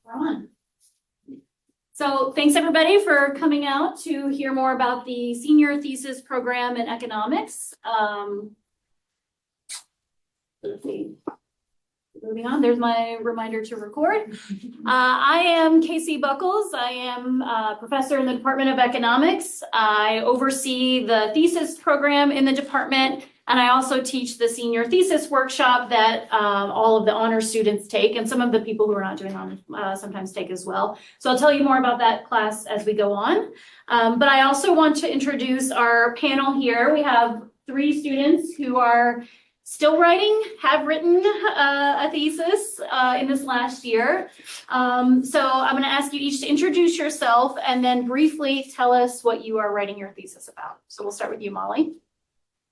We're on. So thanks everybody for coming out to hear more about the senior thesis program in economics. Let's see. Moving on, there's my reminder to record. I am Casey Buckles. I am a professor in the Department of Economics. I oversee the thesis program in the department, and I also teach the senior thesis workshop that all of the honors students take, and some of the people who are not doing honors sometimes take as well. So I'll tell you more about that class as we go on. But I also want to introduce our panel here. We have 3 students who are still writing, have written a thesis in this last year. So I'm going to ask you each to introduce yourself and then briefly tell us what you are writing your thesis about. So we'll start with you, Molly.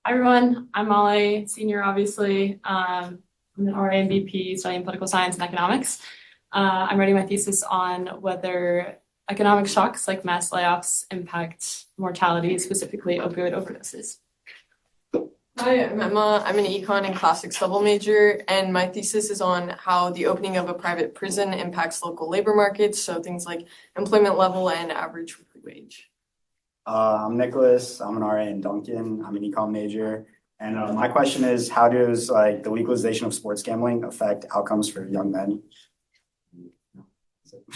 Hi everyone, I'm Molly, senior obviously. I'm an RA and BP studying political science and economics. I'm writing my thesis on whether economic shocks like mass layoffs impact mortality, specifically opioid overdoses. Hi, I'm Emma. I'm an econ and classics double major, and my thesis is on how the opening of a private prison impacts local labor markets, so things like employment level and average weekly wage. I'm Nicholas. I'm an RA in Duncan. I'm an econ major. And my question is, how does the legalization of sports gambling affect outcomes for young men?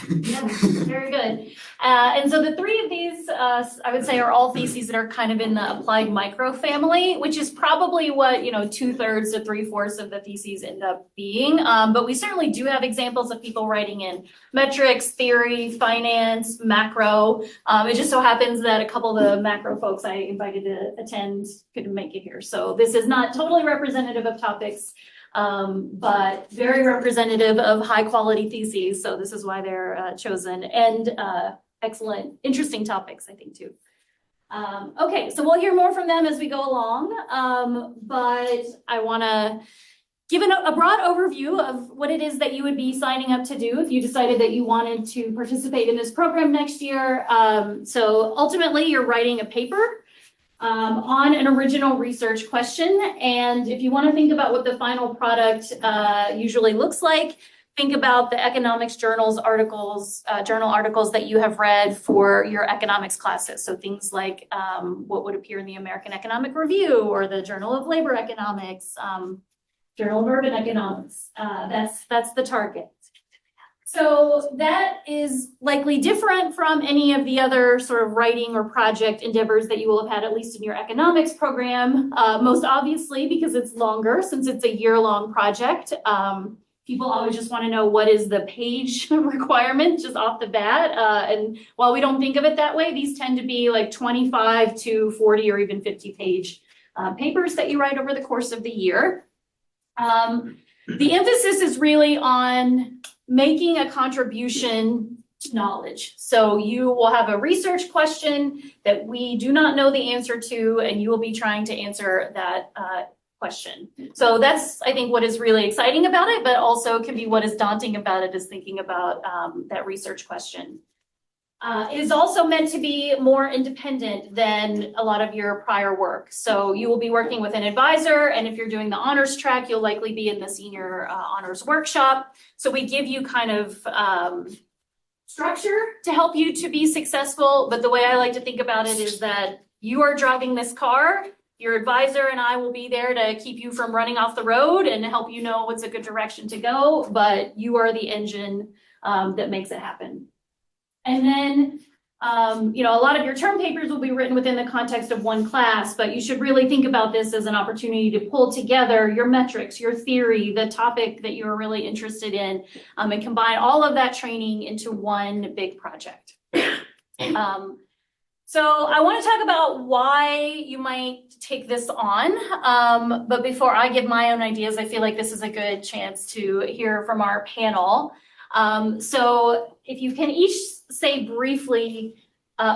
Yeah, very good. And so the 3 of these, I would say, are all theses that are kind of in the applied micro family, which is probably what, 2/3 to 3/4 of the theses end up being. But we certainly do have examples of people writing in metrics, theory, finance, macro. It just so happens that a couple of the macro folks I invited to attend couldn't make it here. So this is not totally representative of topics, but very representative of high quality theses. So this is why they're chosen, and excellent, interesting topics, I think, too. Okay, so we'll hear more from them as we go along, but I want to give a broad overview of what it is that you would be signing up to do if you decided that you wanted to participate in this program next year. So ultimately, you're writing a paper on an original research question. And if you want to think about what the final product usually looks like, think about the economics journal articles that you have read for your economics classes. So things like what would appear in the American Economic Review or the Journal of Labor Economics, Journal of Urban Economics. That's the target. So that is likely different from any of the other sort of writing or project endeavors that you will have had, at least in your economics program, most obviously because it's longer, since it's a year-long project. People always just want to know what is the page requirement just off the bat. And while we don't think of it that way, these tend to be like 25 to 40 or even 50-page papers that you write over the course of the year. The emphasis is really on making a contribution to knowledge. So you will have a research question that we do not know the answer to, and you will be trying to answer that question. So that's, I think, what is really exciting about it, but also can be what is daunting about it is thinking about that research question. It is also meant to be more independent than a lot of your prior work. So you will be working with an advisor, and if you're doing the honors track, you'll likely be in the senior honors workshop. So we give you kind of structure to help you to be successful. But the way I like to think about it is that you are driving this car. Your advisor and I will be there to keep you from running off the road and help you know what's a good direction to go. But you are the engine that makes it happen. And then, a lot of your term papers will be written within the context of one class, but you should really think about this as an opportunity to pull together your metrics, your theory, the topic that you're really interested in, and combine all of that training into one big project. So I want to talk about why you might take this on, but before I give my own ideas, I feel like this is a good chance to hear from our panel. So if you can each say briefly,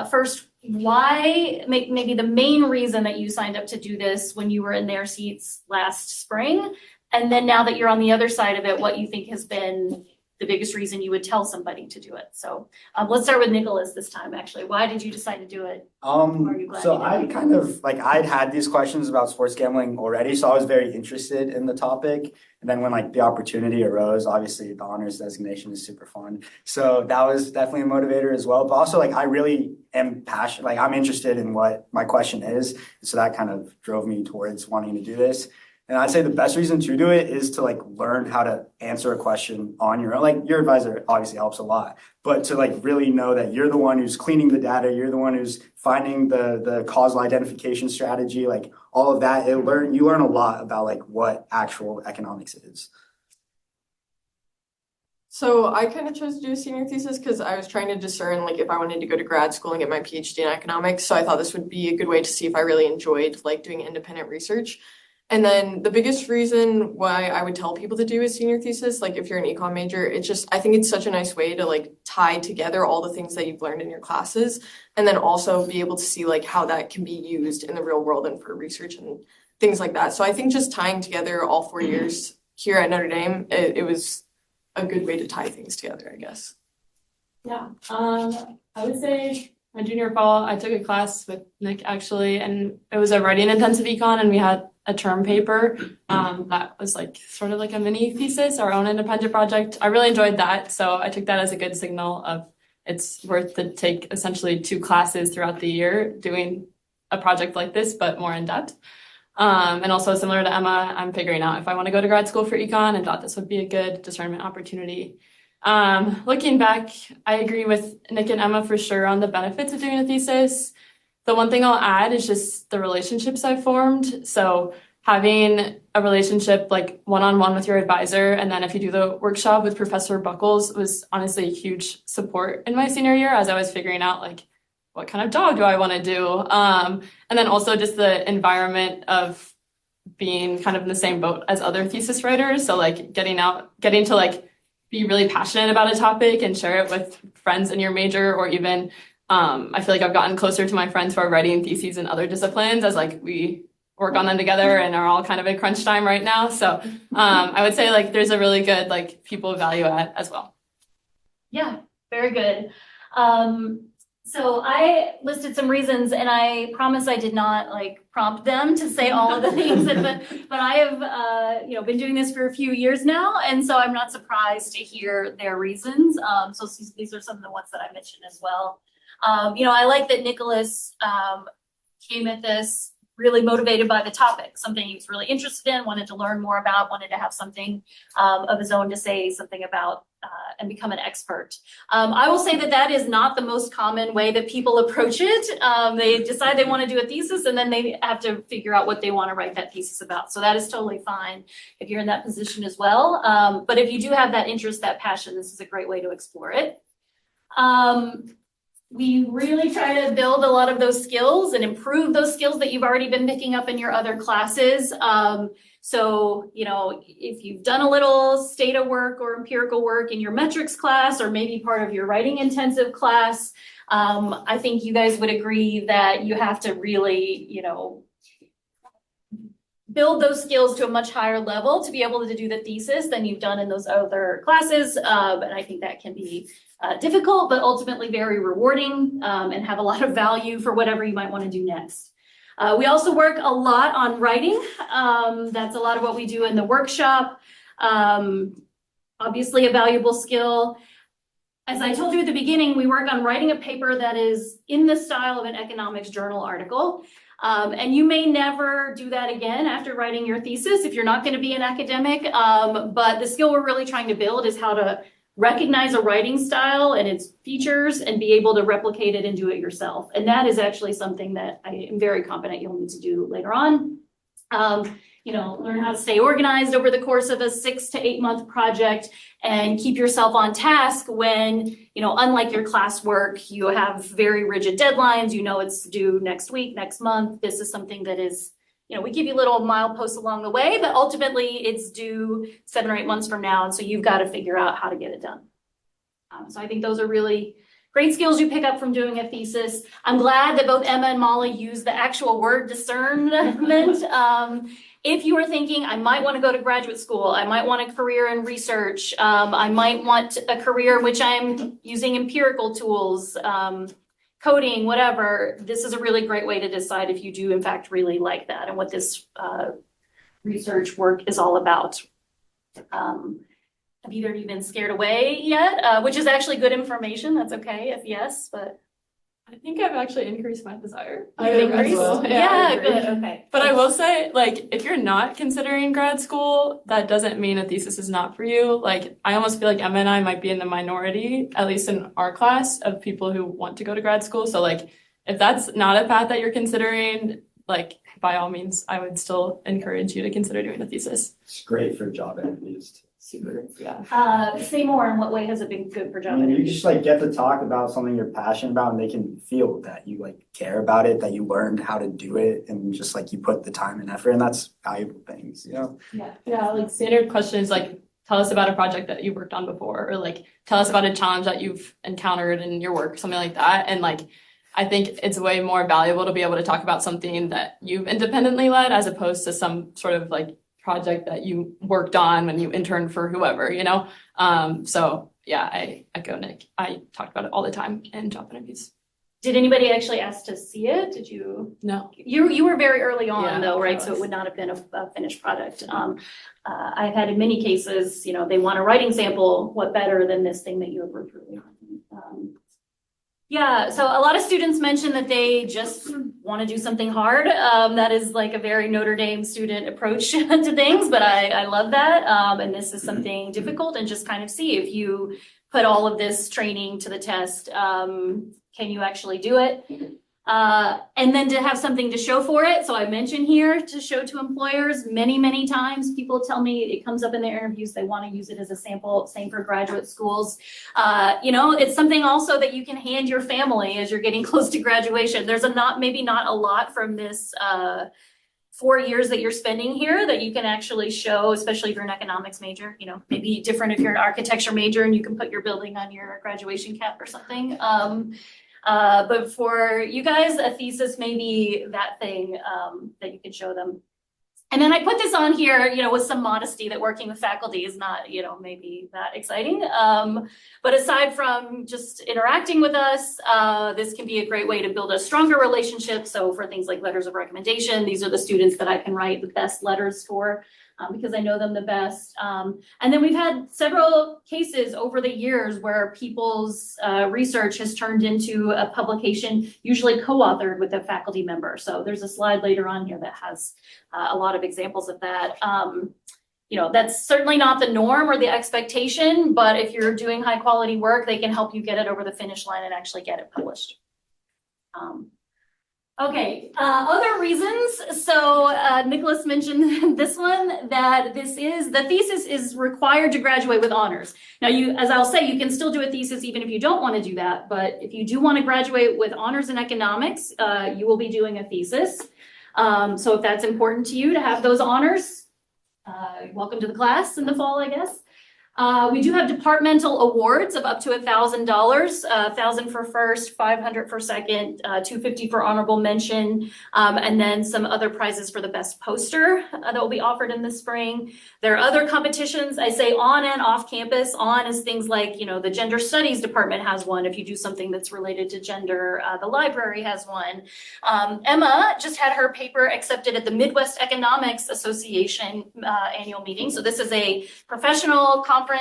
first, why, maybe the main reason that you signed up to do this when you were in their seats last spring, and then now that you're on the other side of it, what you think has been the biggest reason you would tell somebody to do it. So let's start with Nicholas this time, actually. Why did you decide to do it? Are you glad So you I did? kind of like I'd had these questions about sports gambling already, so I was very interested in the topic. And then when like the opportunity arose, obviously the honors designation is super fun. So that was definitely a motivator as well. But also like I really am passionate, like I'm interested in what my question is. So that kind of drove me towards wanting to do this. And I'd say the best reason to do it is to like learn how to answer a question on your own. Like your advisor obviously helps a lot, but to like really know that you're the one who's cleaning the data, you're the one who's finding the causal identification strategy, like all of that. You learn a lot about like what actual economics is. So I kind of chose to do a senior thesis because I was trying to discern like if I wanted to go to grad school and get my PhD in economics. So I thought this would be a good way to see if I really enjoyed like doing independent research. And then the biggest reason why I would tell people to do a senior thesis, like if you're an econ major, it's just I think it's such a nice way to like tie together all the things that you've learned in your classes and then also be able to see like how that can be used in the real world and for research and things like that. So I think just tying together all 4 years here at Notre Dame, it was a good way to tie things together, I guess. Yeah, I would say my junior fall, I took a class with Nick actually, and it was a writing intensive econ, and we had a term paper that was like sort of like a mini thesis, our own independent project. I really enjoyed that, so I took that as a good signal of it's worth to take essentially 2 classes throughout the year doing a project like this, but more in depth. And also similar to Emma, I'm figuring out if I want to go to grad school for econ and thought this would be a good discernment opportunity. Looking back, I agree with Nick and Emma for sure on the benefits of doing a thesis. The one thing I'll add is just the relationships I've formed. So having a relationship like one-on-one with your advisor, and then if you do the workshop with Professor Buckles was honestly a huge support in my senior year as I was figuring out like what kind of job do I want to do. And then also just the environment of being kind of in the same boat as other thesis writers. So like getting to like be really passionate about a topic and share it with friends in your major, or even I feel like I've gotten closer to my friends who are writing theses in other disciplines as like we work on them together and are all kind of in crunch time right now. So I would say like there's a really good like people value add as well. Yeah, very good. So I listed some reasons, and I promise I did not like prompt them to say all of the things, but I have been doing this for a few years now, and so I'm not surprised to hear their reasons. So these are some of the ones that I mentioned as well. I like that Nicholas came at this really motivated by the topic, something he was really interested in, wanted to learn more about, wanted to have something of his own to say something about and become an expert. I will say that is not the most common way that people approach it. They decide they want to do a thesis and then they have to figure out what they want to write that thesis about. So that is totally fine if you're in that position as well. But if you do have that interest, that passion, this is a great way to explore it. We really try to build a lot of those skills and improve those skills that you've already been picking up in your other classes. So, if you've done a little data work or empirical work in your metrics class, or maybe part of your writing intensive class, I think you guys would agree that you have to really, build those skills to a much higher level to be able to do the thesis than you've done in those other classes. And I think that can be difficult, but ultimately very rewarding and have a lot of value for whatever you might want to do next. We also work a lot on writing. That's a lot of what we do in the workshop. Obviously a valuable skill. As I told you at the beginning, we work on writing a paper that is in the style of an economics journal article. And you may never do that again after writing your thesis if you're not going to be an academic. But the skill we're really trying to build is how to recognize a writing style and its features and be able to replicate it and do it yourself. And that is actually something that I am very confident you'll need to do later on. Learn how to stay organized over the course of a 6 to 8 month project and keep yourself on task when, unlike your classwork, you have very rigid deadlines. It's due next week, next month. This is something that is, we give you little mileposts along the way, but ultimately it's due 7 or 8 months from now. And so you've got to figure out how to get it done. So I think those are really great skills you pick up from doing a thesis. I'm glad that both Emma and Molly use the actual word discernment. If you are thinking, I might want to go to graduate school, I might want a career in research, I might want a career in which I'm using empirical tools, coding, whatever, this is a really great way to decide if you do in fact really like that and what this research work is all about. Have either of you been scared away yet? Which is actually good information, that's okay if yes, but. I think I've actually increased my desire. You've increased? Yeah, good, okay. But I will say, like, if you're not considering grad school, that doesn't mean a thesis is not for you. Like, I almost feel like Emma and I might be in the minority, at least in our class, of people who want to go to grad school. So, like, if that's not a path that you're considering, like, by all means, I would still encourage you to consider doing a thesis. It's great for job interviews too. Super, yeah. Say more, in what way has it been good for I job mean, you interviews? just like get to talk about something you're passionate about and they can feel that you like care about it, that you learned how to do it and just like you put the time and effort and that's valuable things, you know? Yeah, like standard questions like tell us about a project that you've worked on before or like tell us about a challenge that you've encountered in your work, something like that. And like I think it's way more valuable to be able to talk about something that you've independently led as opposed to some sort of like project that you worked on when you interned for whoever, you know? So yeah, I echo Nick. I talk about it all the time in job interviews. Did anybody actually ask to see it? Did you? No. You were very early on Yeah, though, right? I So it was. would not have been a finished product. I've had in many cases, you know, they want a writing sample, what better than this thing that you have worked really on? Yeah, so a lot of students mention that they just want to do something hard. That is like a very Notre Dame student approach to things, but I love that. And this is something difficult and just kind of see if you put all of this training to the test, can you actually do it? And then to have something to show for it. So I mentioned here to show to employers many times. People tell me it comes up in their interviews. They want to use it as a sample. Same for graduate schools. You know, it's something also that you can hand your family as you're getting close to graduation. There's maybe not a lot from this 4 years that you're spending here that you can actually show, especially if you're an economics major. You know, maybe different if you're an architecture major and you can put your building on your graduation cap or something. But for you guys, a thesis may be that thing that you can show them. And then I put this on here, you know, with some modesty that working with faculty is not, you know, maybe that exciting. But aside from just interacting with us, this can be a great way to build a stronger relationship. So for things like letters of recommendation, these are the students that I can write the best letters for. Because I know them the best. And then we've had several cases over the years where people's research has turned into a publication, usually co-authored with a faculty member. So there's a slide later on here that has a lot of examples of that. You know, that's certainly not the norm or the expectation, but if you're doing high quality work, they can help you get it over the finish line and actually get it published. Okay, other reasons. So Nicholas mentioned this one, that the thesis is required to graduate with honors. Now as I'll say, you can still do a thesis even if you don't want to do that, but if you do want to graduate with honors in economics, you will be doing a thesis. So if that's important to you to have those honors, welcome to the class in the fall, I guess. We do have departmental awards of up to $1,000, $1,000 for first, $500 for second, $250 for honorable mention, and then some other prizes for the best poster that will be offered in the spring. There are other competitions, I say on and off campus. On is things like, you know, the gender studies department has one. If you do something that's related to gender, the library has one. Emma just had her paper accepted at the Midwest Economics Association annual meeting. So this is a professional conference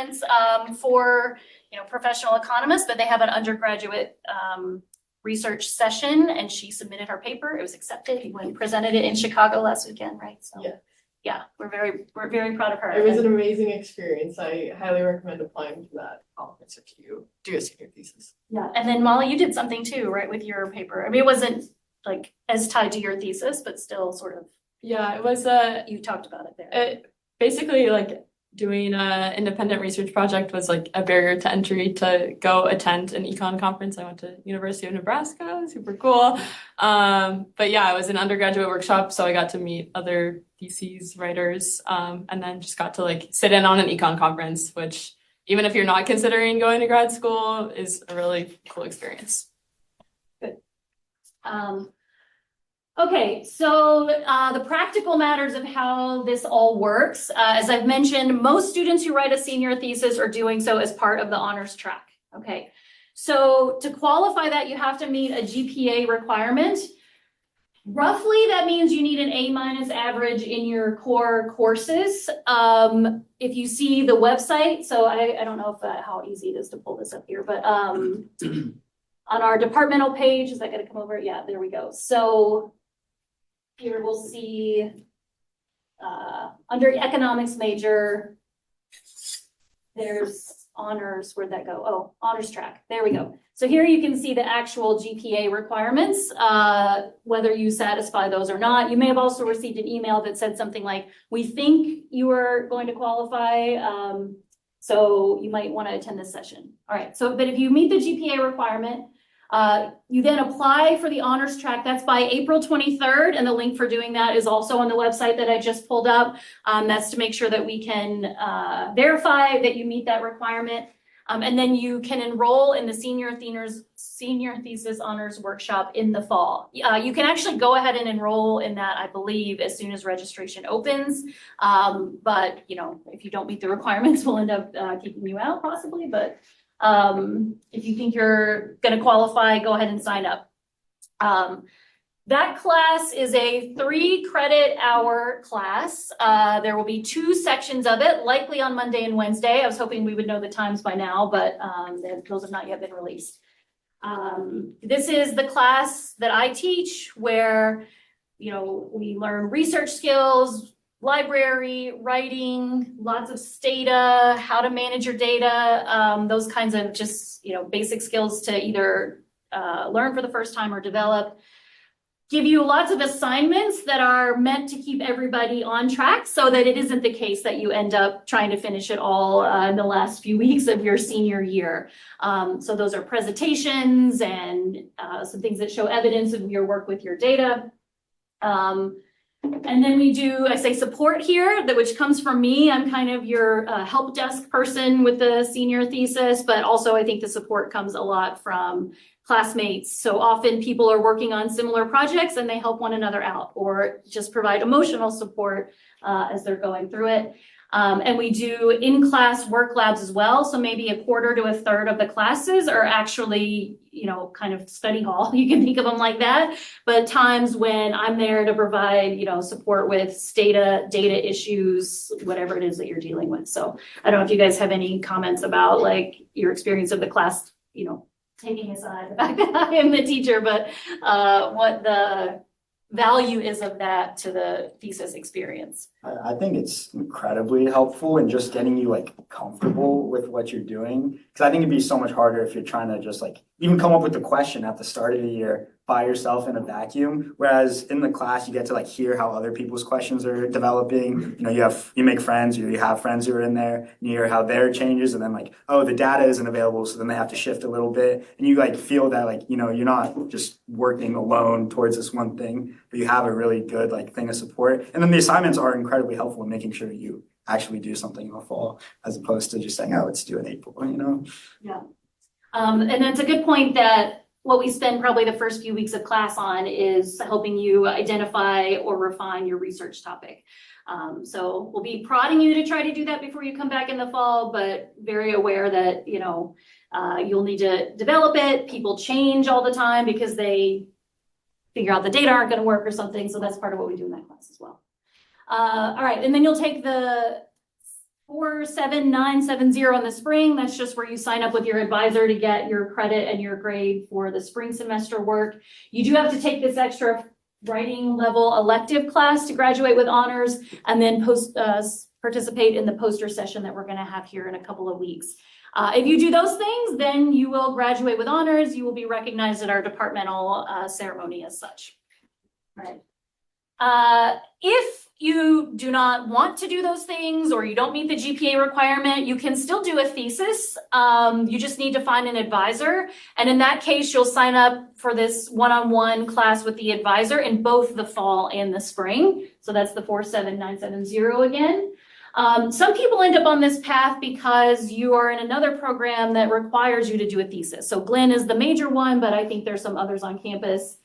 for, you know, professional economists, but they have an undergraduate research session, and she submitted her paper. It was accepted. We went and presented it in Chicago last weekend, right? So yeah, we're very proud of her. It was an amazing experience. I highly recommend applying to that conference if you do a senior thesis. Yeah, and then Molly, you did something too, right, with your paper? I mean, it wasn't like as tied to your thesis, but still sort of. Yeah, it was You talked about it there. Basically like doing an independent research project was like a barrier to entry to go attend an econ conference. I went to University of Nebraska, super cool. But yeah, it was an undergraduate workshop, so I got to meet other theses writers, and then just got to like sit in on an econ conference, which, even if you're not considering going to grad school, is a really cool experience. Okay, so the practical matters of how this all works. As I've mentioned, most students who write a senior thesis are doing so as part of the honors track. Okay, so to qualify that, you have to meet a GPA requirement. Roughly, that means you need an A- average in your core courses. If you see the website, so I don't know if how easy it is to pull this up here, but on our departmental page, is that going to come over? Yeah, there we go. So here we'll see under economics major, there's honors. Where'd that go? Oh, honors track. There we go. So here you can see the actual GPA requirements, whether you satisfy those or not. You may have also received an email that said something like, we think you are going to qualify, so you might want to attend this session. All right, so but if you meet the GPA requirement, you then apply for the honors track. That's by April 23rd, and the link for doing that is also on the website that I just pulled up. That's to make sure that we can verify that you meet that requirement. And then you can enroll in the senior thesis honors workshop in the fall. You can actually go ahead and enroll in that, I believe, as soon as registration opens. But you know, if you don't meet the requirements, we'll end up keeping you out possibly. But if you think you're going to qualify, go ahead and sign up. That class is a 3-credit-hour class. There will be 2 sections of it, likely on Monday and Wednesday. I was hoping we would know the times by now, but those have not yet been released. This is the class that I teach where, you know, we learn research skills, library, writing, lots of stata, how to manage your data, those kinds of just, you know, basic skills to either learn for the first time or develop. Give you lots of assignments that are meant to keep everybody on track so that it isn't the case that you end up trying to finish it all in the last few weeks of your senior year. So those are presentations and some things that show evidence of your work with your data. And then we do, I say support here, which comes from me. I'm kind of your help desk person with the senior thesis, but also I think the support comes a lot from classmates. So often people are working on similar projects and they help one another out or just provide emotional support as they're going through it. And we do in-class work labs as well. So maybe a quarter to a third of the classes are actually, you know, kind of study hall. You can think of them like that. But times when I'm there to provide, you know, support with data issues, whatever it is that you're dealing with. So I don't know if you guys have any comments about like your experience of the class, you know, taking aside the fact that I am the teacher, but what the value is of that to the thesis experience. I think it's incredibly helpful in just getting you like comfortable with what you're doing. Because I think it'd be so much harder if you're trying to just like even come up with the question at the start of the year by yourself in a vacuum. Whereas in the class, you get to like hear how other people's questions are developing. You know, you make friends, you have friends who are in there, and you hear how their changes, and then like, oh, the data isn't available, so then they have to shift a little bit. And you like feel that like, you know, you're not just working alone towards this one thing, but you have a really good like thing of support. And then the assignments are incredibly helpful in making sure you actually do something in the fall, as opposed to just saying, oh, it's due in April, you know? Yeah. And that's a good point that what we spend probably the first few weeks of class on is helping you identify or refine your research topic. So we'll be prodding you to try to do that before you come back in the fall, but very aware that, you know, you'll need to develop it. People change all the time because they figure out the data aren't going to work or something. So that's part of what we do in that class as well. All right, and then you'll take the 47970 in the spring. That's just where you sign up with your advisor to get your credit and your grade for the spring semester work. You do have to take this extra writing level elective class to graduate with honors, and then participate in the poster session that we're going to have here in a couple of weeks. If you do those things, then you will graduate with honors. You will be recognized at our departmental ceremony as such. All right. If you do not want to do those things or you don't meet the GPA requirement, you can still do a thesis. You just need to find an advisor. And in that case, you'll sign up for this one-on-one class with the advisor in both the fall and the spring. So that's the 47970 again. Some people end up on this path because you are in another program that requires you to do a thesis. So Glenn is the major one, but I think there's some others on campus.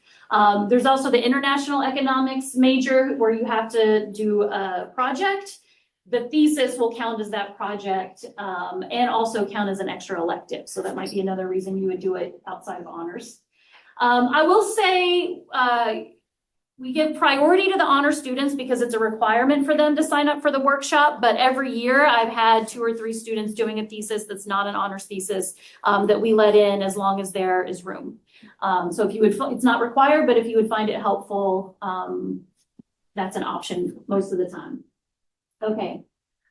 There's also the international economics major where you have to do a project. The thesis will count as that project and also count as an extra elective. So that might be another reason you would do it outside of honors. I will say we give priority to the honor students because it's a requirement for them to sign up for the workshop. But every year I've had 2 or 3 students doing a thesis that's not an honors thesis that we let in as long as there is room. So if you would, it's not required, but if you would find it helpful, that's an option most of the time. Okay.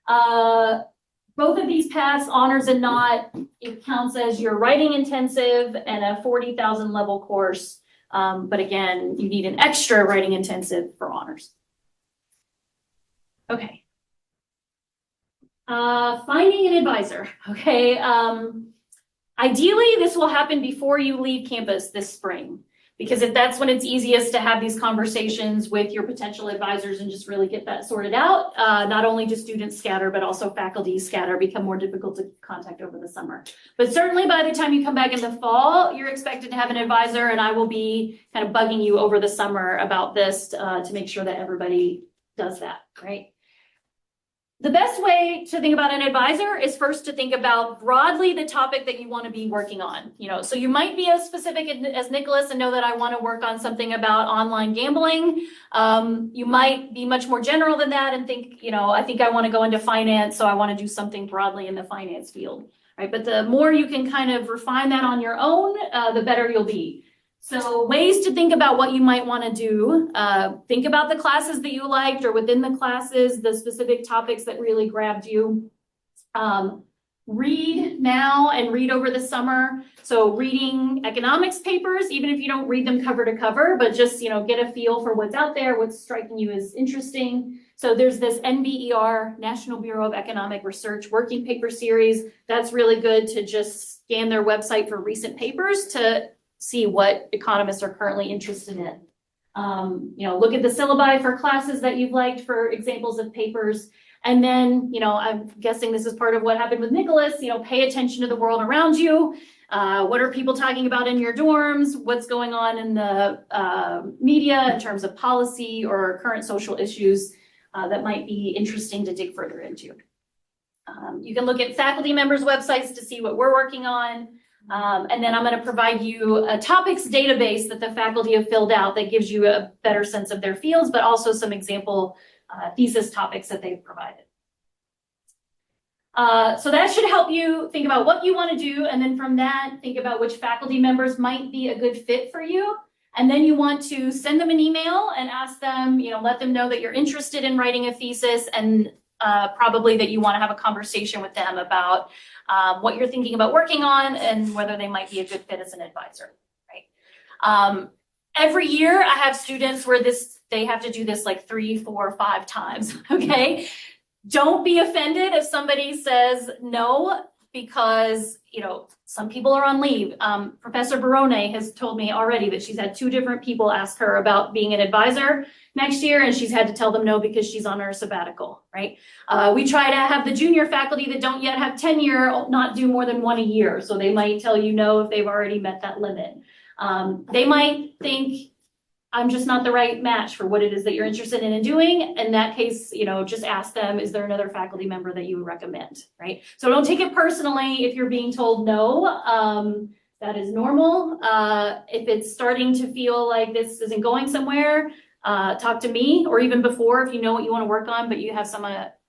Both of these pass, honors and not, it counts as your writing intensive and a 40,000 level course. But again, you need an extra writing intensive for honors. Okay. Finding an advisor. Okay. Ideally, this will happen before you leave campus this spring, because if that's when it's easiest to have these conversations with your potential advisors and just really get that sorted out. Not only do students scatter, but also faculty scatter, become more difficult to contact over the summer. But certainly by the time you come back in the fall, you're expected to have an advisor, and I will be kind of bugging you over the summer about this to make sure that everybody does that, right? The best way to think about an advisor is first to think about broadly the topic that you want to be working on. So you might be as specific as Nicholas and know that I want to work on something about online gambling. You might be much more general than that and think, I think I want to go into finance, so I want to do something broadly in the finance field, right? But the more you can kind of refine that on your own, the better you'll be. So ways to think about what you might want to do. Think about the classes that you liked, or within the classes, the specific topics that really grabbed you. Read now and read over the summer. So reading economics papers, even if you don't read them cover to cover, but just, get a feel for what's out there, what's striking you as interesting. So there's this NBER, National Bureau of Economic Research working paper series. That's really good to just scan their website for recent papers to see what economists are currently interested in. Look at the syllabi for classes that you've liked for examples of papers. And then, I'm guessing this is part of what happened with Nicholas, pay attention to the world around you. What are people talking about in your dorms? What's going on in the media in terms of policy or current social issues that might be interesting to dig further into. You can look at faculty members' websites to see what we're working on. And then I'm going to provide you a topics database that the faculty have filled out that gives you a better sense of their fields, but also some example thesis topics that they've provided. So that should help you think about what you want to do. And then from that, think about which faculty members might be a good fit for you. And then you want to send them an email and ask them, let them know that you're interested in writing a thesis, and probably that you want to have a conversation with them about what you're thinking about working on and whether they might be a good fit as an advisor, right? Every year I have students where they have to do this like 3, 4, 5 times, okay? Don't be offended if somebody says no, because, some people are on leave. Professor Barone has told me already that she's had 2 different people ask her about being an advisor next year, and she's had to tell them no because she's on her sabbatical, right? We try to have the junior faculty that don't yet have tenure not do more than 1 a year. So they might tell you no if they've already met that limit. They might think, I'm just not the right match for what it is that you're interested in doing. In that case, just ask them, is there another faculty member that you would recommend, right? So don't take it personally if you're being told no. That is normal. If it's starting to feel like this isn't going somewhere, talk to me, or even before, if you know what you want to work on, but you have some,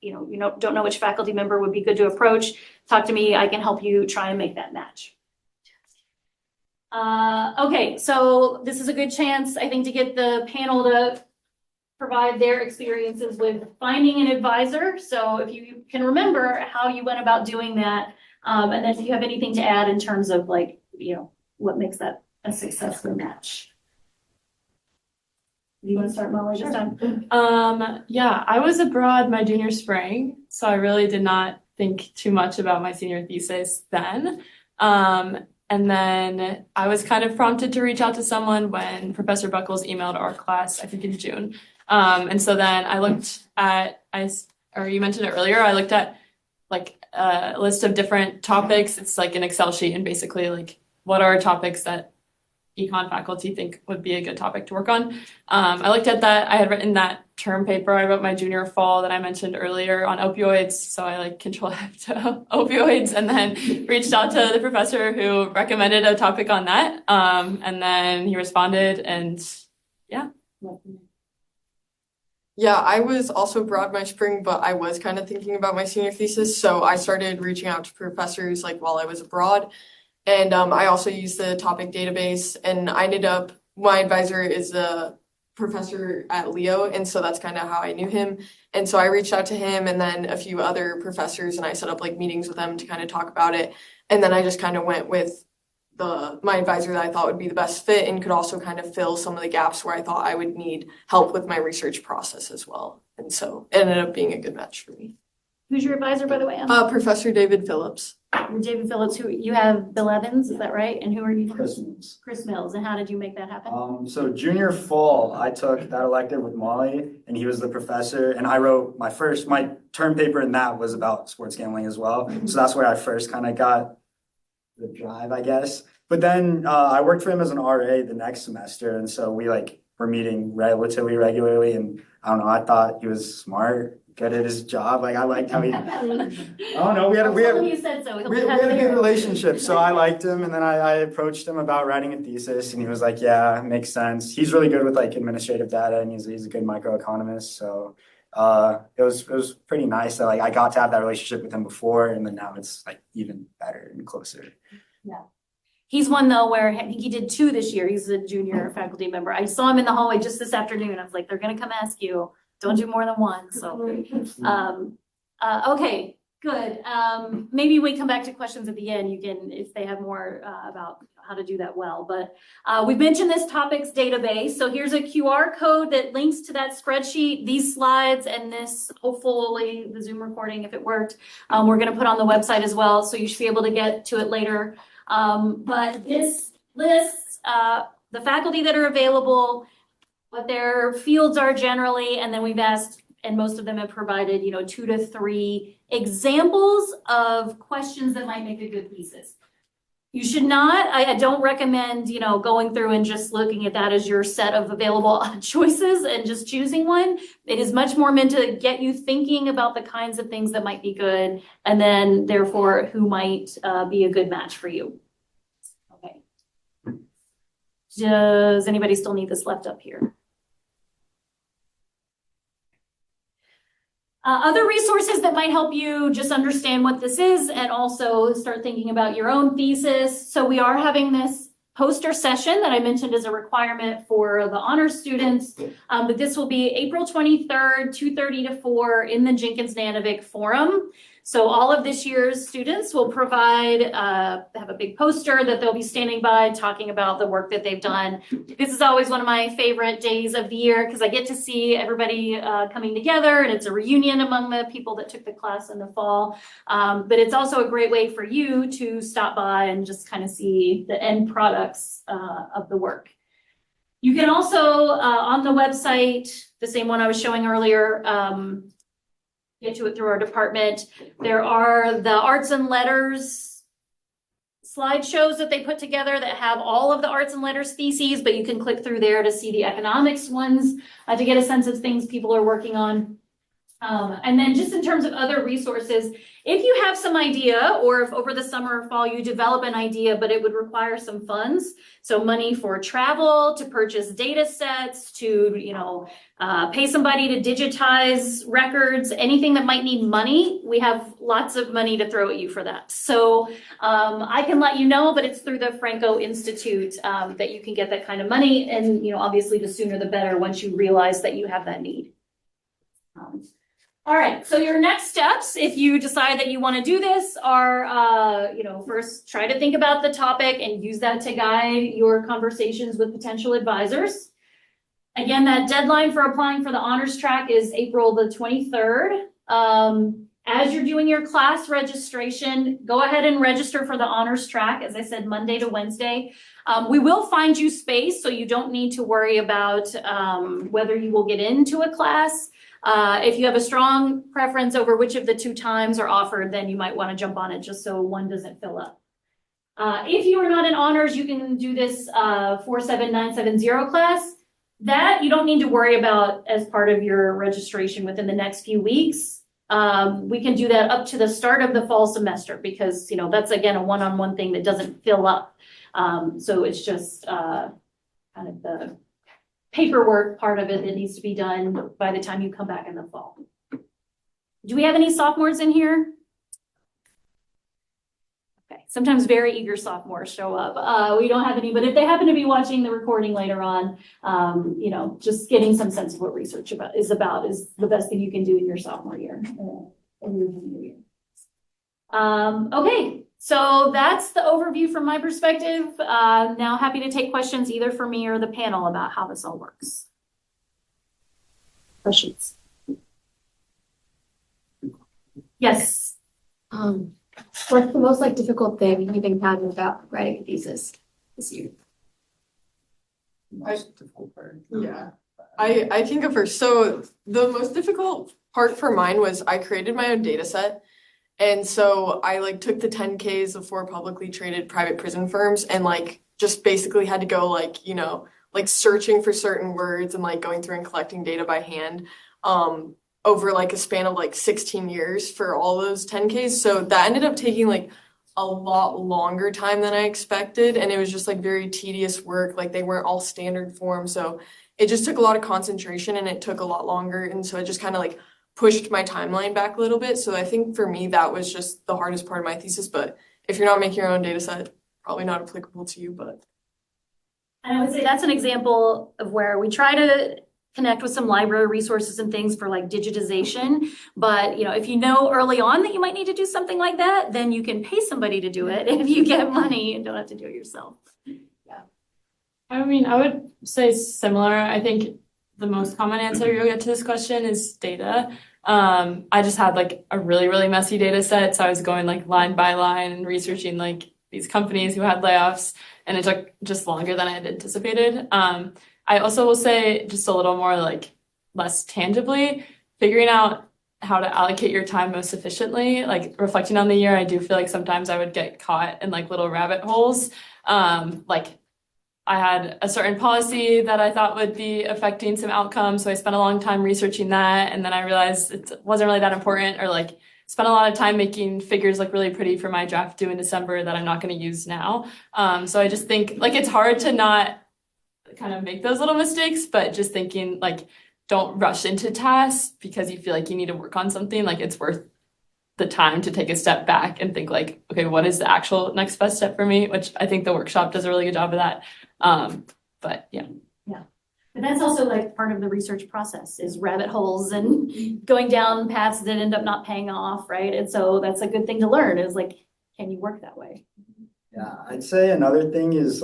don't know which faculty member would be good to approach, talk to me. I can help you try and make that match. Okay, so this is a good chance, I think, to get the panel to provide their experiences with finding an advisor. So if you can remember how you went about doing that, and then if you have anything to add in terms of what makes that a successful match. Do you want to start, Molly, this time? Yeah, I was abroad my junior spring, so I really did not think too much about my senior thesis then. And then I was kind of prompted to reach out to someone when Professor Buckles emailed our class, I think in June. And so then I looked at, I or you mentioned it earlier, I looked at like a list of different topics. It's like an Excel sheet, and basically like what are topics that econ faculty think would be a good topic to work on. I looked at that. I had written that term paper I wrote my junior fall that I mentioned earlier on opioids. So I like control F to opioids, and then reached out to the professor who recommended a topic on that. And then he responded, and yeah. Yeah, I was also abroad my spring, but I was kind of thinking about my senior thesis, so I started reaching out to professors like while I was abroad. And I also used the topic database, and I ended up, my advisor is a professor at Leo, and so that's kind of how I knew him. And so I reached out to him and then a few other professors, and I set up like meetings with them to kind of talk about it. And then I just kind of went with my advisor that I thought would be the best fit and could also kind of fill some of the gaps where I thought I would need help with my research process as well. And so it ended up being a good match for me. Who's your advisor, by the way? Professor David Phillips. David Phillips, who you have Bill Evans, is that right? And who are you? Chris Mills. Chris Mills. And how did you make that happen? So junior fall, I took that elective with Molly, and he was the professor, and I wrote my term paper, and that was about sports gambling as well. So that's where I first kind of got the drive, I guess. But then I worked for him as an RA the next semester, and so we were meeting relatively regularly, and I don't know, I thought he was smart, good at his job. Like I liked how he, I don't know, we had You said so. a good relationship, so I liked him, and then I approached him about writing a thesis, and he was like, yeah, makes sense. He's really good with administrative data, and he's a good microeconomist, so it was pretty nice that I got to have that relationship with him before, and then now it's even better and closer. Yeah. He's one though where I think he did 2 this year. He's a junior faculty member. I saw him in the hallway just this afternoon. I was like, they're gonna come ask you. Don't do more than one. So, okay, good. Maybe we come back to questions at the end. You can, if they have more about how to do that well. But we mentioned this topics database. So here's a QR code that links to that spreadsheet, these slides, and this, hopefully the Zoom recording, if it worked, we're gonna put on the website as well. So you should be able to get to it later. But this lists the faculty that are available, what their fields are generally, and then we've asked, and most of them have provided, 2 to 3 examples of questions that might make a good thesis. You should not, I don't recommend, going through and just looking at that as your set of available choices and just choosing one. It is much more meant to get you thinking about the kinds of things that might be good, and then therefore who might be a good match for you. Okay. Does anybody still need this left up here? Other resources that might help you just understand what this is and also start thinking about your own thesis. So we are having this poster session that I mentioned as a requirement for the honors students, but this will be April 23rd, 2:30 to 4 in the Jenkins-Nanovic Forum. So all of this year's students will have a big poster that they'll be standing by talking about the work that they've done. This is always one of my favorite days of the year because I get to see everybody coming together, and it's a reunion among the people that took the class in the fall. But it's also a great way for you to stop by and just kind of see the end products of the work. You can also, on the website, the same one I was showing earlier, get to it through our department. There are the arts and letters slideshows that they put together that have all of the arts and letters theses, but you can click through there to see the economics ones to get a sense of things people are working on. And then just in terms of other resources, if you have some idea, or if over the summer or fall you develop an idea, but it would require some funds, so money for travel, to purchase data sets, to pay somebody to digitize records, anything that might need money, we have lots of money to throw at you for that. So I can let you know, but it's through the Franco Institute that you can get that kind of money, and obviously the sooner the better once you realize that you have that need. All right, so your next steps, if you decide that you want to do this, are, first try to think about the topic and use that to guide your conversations with potential advisors. Again, that deadline for applying for the honors track is April the 23rd. As you're doing your class registration, go ahead and register for the honors track, as I said, Monday to Wednesday. We will find you space, so you don't need to worry about whether you will get into a class. If you have a strong preference over which of the two times are offered, then you might want to jump on it just so one doesn't fill up. If you are not in honors, you can do this 47970 class. That you don't need to worry about as part of your registration within the next few weeks. We can do that up to the start of the fall semester because, that's again a one-on-one thing that doesn't fill up. So it's just kind of the paperwork part of it that needs to be done by the time you come back in the fall. Do we have any sophomores in here? Okay, sometimes very eager sophomores show up. We don't have any, but if they happen to be watching the recording later on, just getting some sense of what research is the best thing you can do in your sophomore year and your junior year. Okay, so that's the overview from my perspective. Now happy to take questions either for me or the panel about how this all works. Questions? Yes. What's the most difficult thing you've encountered about writing a thesis this year? Yeah, I can go first. So the most difficult part for mine was I created my own data set. And so I took the 10Ks of 4 publicly traded private prison firms and just basically had to go searching for certain words and going through and collecting data by hand over a span of 16 years for all those 10Ks. So that ended up taking a lot longer time than I expected. And it was just very tedious work. They weren't all standard form. So it just took a lot of concentration and it took a lot longer. And so it just kind of pushed my timeline back a little bit. So I think for me, that was just the hardest part of my thesis. But if you're not making your own data set, probably not applicable to you, but. And I would say that's an example of where we try to connect with some library resources and things for digitization. But, if you know early on that you might need to do something like that, then you can pay somebody to do it if you get money and don't have to do it yourself. Yeah. I mean, I would say similar. I think the most common answer you'll get to this question is data. I just had a really, really messy data set. So I was going line by line and researching these companies who had layoffs, and it took just longer than I had anticipated. I also will say just a little more less tangibly, figuring out how to allocate your time most efficiently. Reflecting on the year, I do feel sometimes I would get caught in little rabbit holes. I had a certain policy that I thought would be affecting some outcomes, so I spent a long time researching that, and then I realized it wasn't really that important, or spent a lot of time making figures look really pretty for my draft due in December that I'm not going to use now. So I just think it's hard to not kind of make those little mistakes, but just thinking don't rush into tasks because you feel you need to work on something. It's worth the time to take a step back and think okay, what is the actual next best step for me? Which I think the workshop does a really good job of that. But yeah. Yeah. But that's also part of the research process is rabbit holes and going down paths that end up not paying off, right? And so that's a good thing to learn is can you work that way? Yeah, I'd say another thing is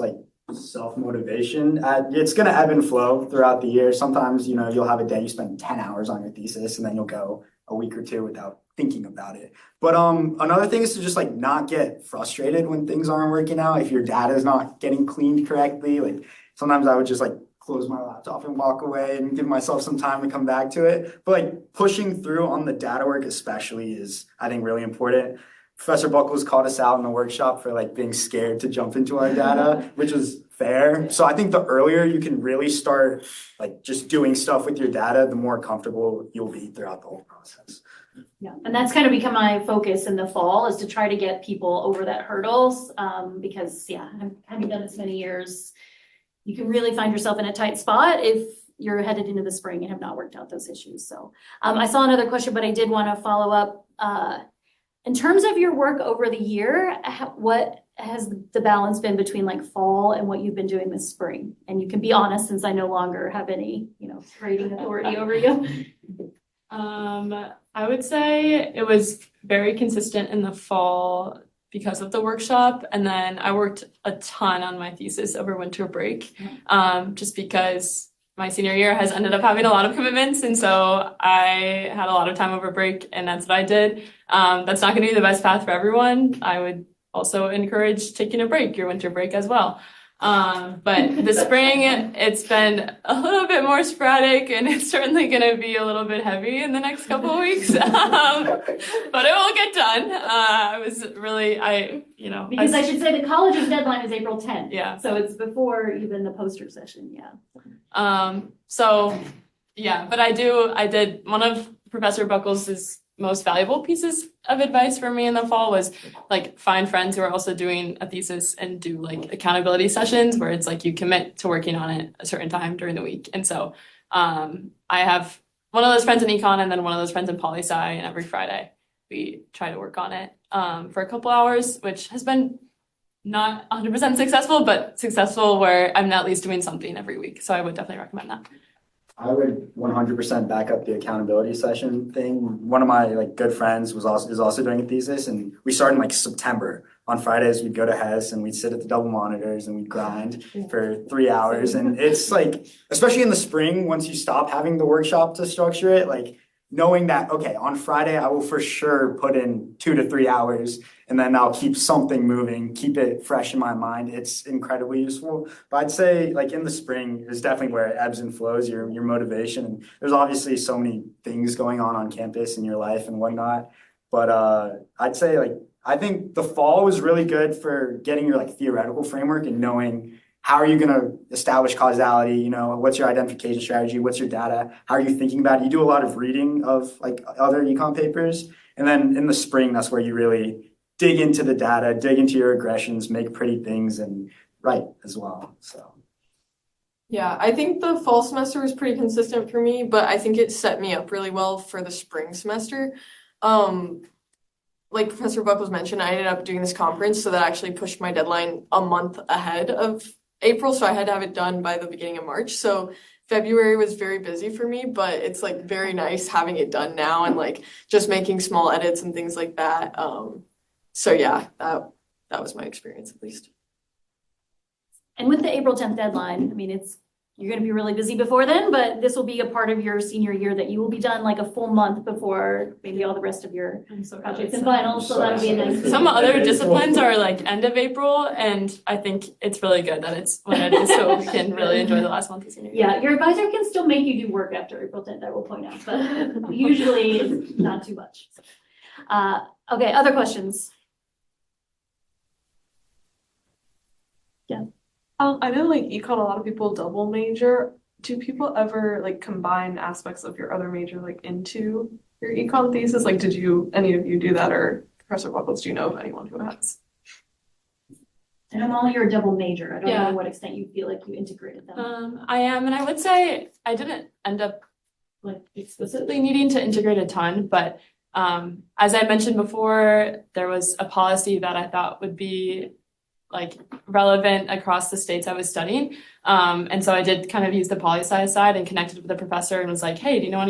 self-motivation. It's going to ebb and flow throughout the year. Sometimes, you'll have a day you spend 10 hours on your thesis and then you'll go a week or two without thinking about it. But another thing is to just not get frustrated when things aren't working out. If your data is not getting cleaned correctly, sometimes I would just close my laptop and walk away and give myself some time to come back to it. But pushing through on the data work especially is, I think, really important. Professor Buckles called us out in the workshop for being scared to jump into our data, which is fair. So I think the earlier you can really start just doing stuff with your data, the more comfortable you'll be throughout the whole process. Yeah, and that's kind of become my focus in the fall is to try to get people over that hurdles because having done this many years, you can really find yourself in a tight spot if you're headed into the spring and have not worked out those issues. So I saw another question, but I did want to follow up. In terms of your work over the year, what has the balance been between fall and what you've been doing this spring? And you can be honest since I no longer have any, grading authority over you. I would say it was very consistent in the fall because of the workshop. And then I worked a ton on my thesis over winter break, just because my senior year has ended up having a lot of commitments. And so I had a lot of time over break and that's what I did. That's not going to be the best path for everyone. I would also encourage taking a break, your winter break as well. But the spring, it's been a little bit more sporadic, and it's certainly going to be a little bit heavy in the next couple of weeks. But it will get done. Because I should say the college's deadline is April 10th. Yeah. So it's before even the poster session, yeah. But I did one of Professor Buckles' most valuable pieces of advice for me in the fall was like find friends who are also doing a thesis and do like accountability sessions where it's like you commit to working on it a certain time during the week. And so I have one of those friends in econ and then one of those friends in poli-sci, and every Friday we try to work on it for a couple hours, which has been not 100% successful, but successful where I'm at least doing something every week. So I would definitely recommend that. I would 100% back up the accountability session thing. One of my like good friends is also doing a thesis, and we started in like September. On Fridays, we'd go to Hess and we'd sit at the double monitors and we'd grind for 3 hours. And it's like, especially in the spring, once you stop having the workshop to structure it, like knowing that, okay, on Friday, I will for sure put in 2 to 3 hours and then I'll keep something moving, keep it fresh in my mind. It's incredibly useful. But I'd say like in the spring is definitely where it ebbs and flows, your motivation. And there's obviously so many things going on campus in your life and whatnot. But I'd say like, I think the fall was really good for getting your like theoretical framework and knowing how are you going to establish causality? You know, what's your identification strategy? What's your data? How are you thinking about it? You do a lot of reading of like other econ papers. And then in the spring, that's where you really dig into the data, dig into your regressions, make pretty things and write as well. So. Yeah, I think the fall semester was pretty consistent for me, but I think it set me up really well for the spring semester. Like Professor Buckles mentioned, I ended up doing this conference, so that actually pushed my deadline a month ahead of April, so I had to have it done by the beginning of March. So February was very busy for me, but it's like very nice having it done now and like just making small edits and things like that. So yeah, that was my experience at least. And with the April 10th deadline, I mean, you're going to be really busy before then, but this will be a part of your senior year that you will be done like a full month before maybe all the rest of your projects and finals. So that'll be a nice. Some other disciplines are like end of April, and I think it's really good that it's when it is, so we can really enjoy the last month of senior year. Yeah, your advisor can still make you do work after April 10th, I will point out, but usually it's not too much. Okay, other questions? I know like econ, a lot of people double major. Do people ever like combine aspects of your other major like into your econ thesis? Like, did any of you do that, or Professor Buckles, do you know of anyone who has? And I'm only you're a double major. I don't know Yeah. to what extent you feel like you integrated them. I am, and I would say I didn't end up like explicitly needing to integrate a ton, but as I mentioned before, there was a policy that I thought would be like relevant across the states I was studying. And so I did kind of use the poli-sci side and connected with the professor and was like, hey, do you know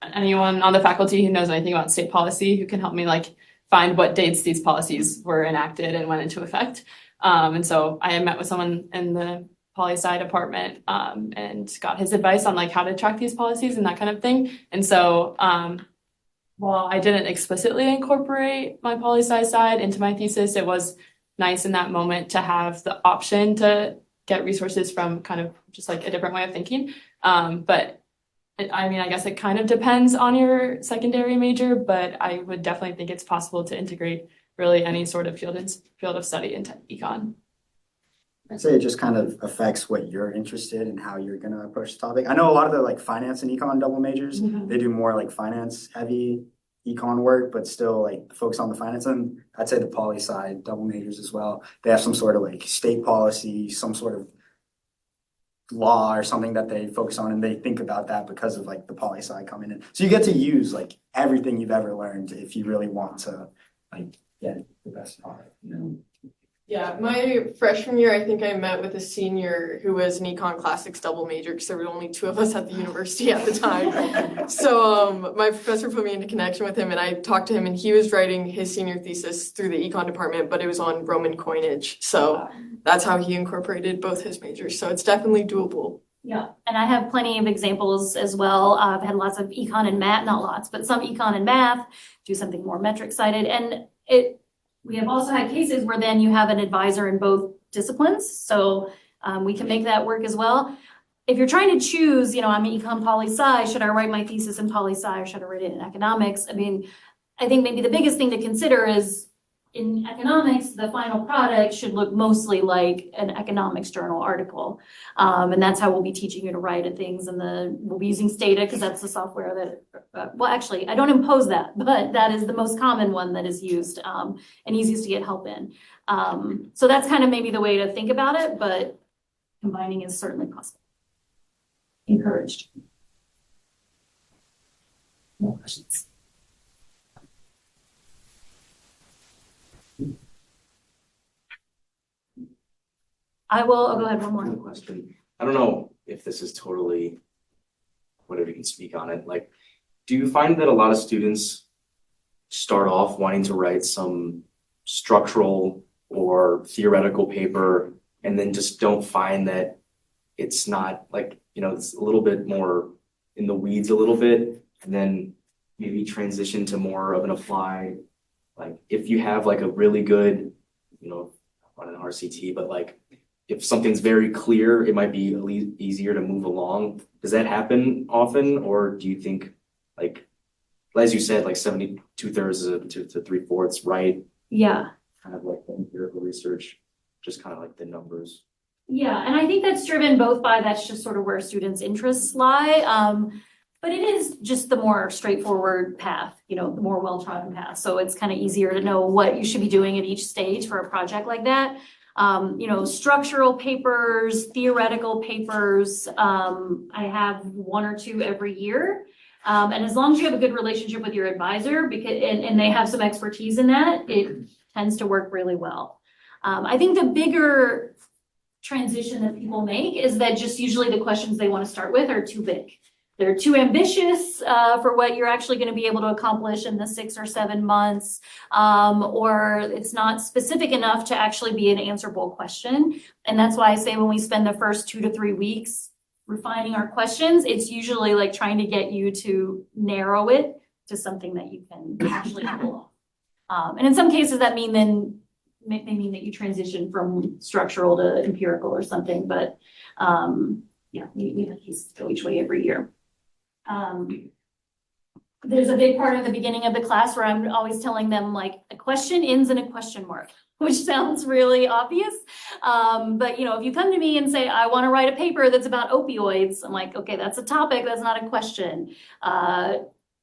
anyone on the faculty who knows anything about state policy who can help me like find what dates these policies were enacted and went into effect? And so I met with someone in the poli-sci department and got his advice on like how to track these policies and that kind of thing. And so while I didn't explicitly incorporate my poli-sci side into my thesis, it was nice in that moment to have the option to get resources from kind of just like a different way of thinking. But I guess it kind of depends on your secondary major, but I would definitely think it's possible to integrate really any sort of field of study into econ. I'd say it just kind of affects what you're interested in, how you're going to approach the topic. I know a lot of the like finance and econ double majors, they do more like finance heavy econ work, but still like focus on the finance. And I'd say the poli side double majors as well. They have some sort of like state policy, some sort of law or something that they focus on, and they think about that because of like the poli sci coming in. So you get to use like everything you've ever learned if you really want to like get the best product, you know? Yeah, my freshman year, I think I met with a senior who was an econ classics double major because there were only 2 of us at the university at the time. So my professor put me into connection with him, and I talked to him, and he was writing his senior thesis through the econ department, but it was on Roman coinage. So that's how he incorporated both his majors. So it's definitely doable. Yeah, and I have plenty of examples as well. I've had lots of econ and math, not lots, but some econ and math, do something more metric sided. And we have also had cases where then you have an advisor in both disciplines. So we can make that work as well. If you're trying to choose, I'm an econ poli-sci, should I write my thesis in poli-sci or should I write it in economics? I mean, I think maybe the biggest thing to consider is in economics, the final product should look mostly like an economics journal article. And that's how we'll be teaching you to write and things. And we'll be using Stata because that's the software that, well, actually, I don't impose that, but that is the most common one that is used and easiest to get help in. So that's kind of maybe the way to think about it, but combining is certainly possible. Encouraged. More questions? I'll go ahead, one more. Question. I don't know if this is totally, whatever you can speak on it. Like, do you find that a lot of students start off wanting to write some structural or theoretical paper and then just don't find that it's not like, it's a little bit more in the weeds a little bit, and then maybe transition to more of an applied, like if you have like a really good, on an RCT, but like if something's very clear, it might be easier to move along. Does that happen often? Or do you think, like, as you said, like 72/3 to 3/4 right? Yeah. Kind of like the empirical research, just kind of like the numbers. Yeah, and I think that's driven both by that's just sort of where students' interests lie. But it is just the more straightforward path, the more well-trodden path. So it's kind of easier to know what you should be doing at each stage for a project like that. Structural papers, theoretical papers, I have 1 or 2 every year. And as long as you have a good relationship with your advisor and they have some expertise in that, it tends to work really well. I think the bigger transition that people make is that just usually the questions they want to start with are too big. They're too ambitious for what you're actually going to be able to accomplish in the 6 or 7 months, or it's not specific enough to actually be an answerable question. And that's why I say when we spend the first 2 to 3 weeks refining our questions, it's usually like trying to get you to narrow it to something that you can actually pull off. And in some cases that may mean that you transition from structural to empirical or something, but yeah, you have cases go each way every year. There's a big part at the beginning of the class where I'm always telling them like a question ends in a question mark, which sounds really obvious. But if you come to me and say, I want to write a paper that's about opioids, I'm like, okay, that's a topic, that's not a question.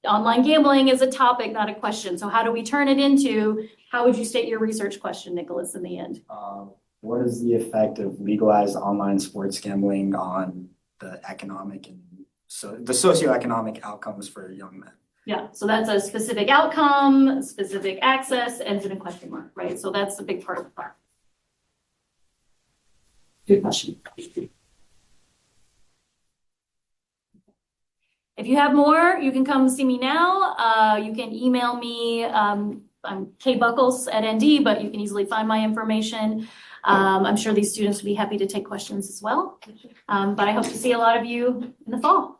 Online gambling is a topic, not a question. So how do we turn it into, how would you state your research question, Nicholas, in the end? What is the effect of legalized online sports gambling on the economic and the socioeconomic outcomes for young men? Yeah, so that's a specific outcome, specific access, ends in a question mark, right? So that's a big part of the part. Good question. If you have more, you can come see me now. You can email me. I'm kbuckles@nd, but you can easily find my information. I'm sure these students would be happy to take questions as well. But I hope to see a lot of you in the fall.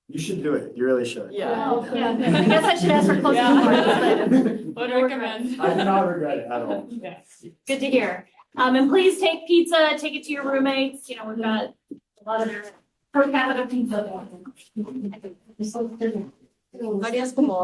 You should do it. You really should. Yeah. Oh, yeah. I guess I should ask for closing remarks. Would recommend. I do not regret it at all. Yes. Good to hear. And please take pizza, take it to your roommates. We've got a lot of their per capita pizza. Varias como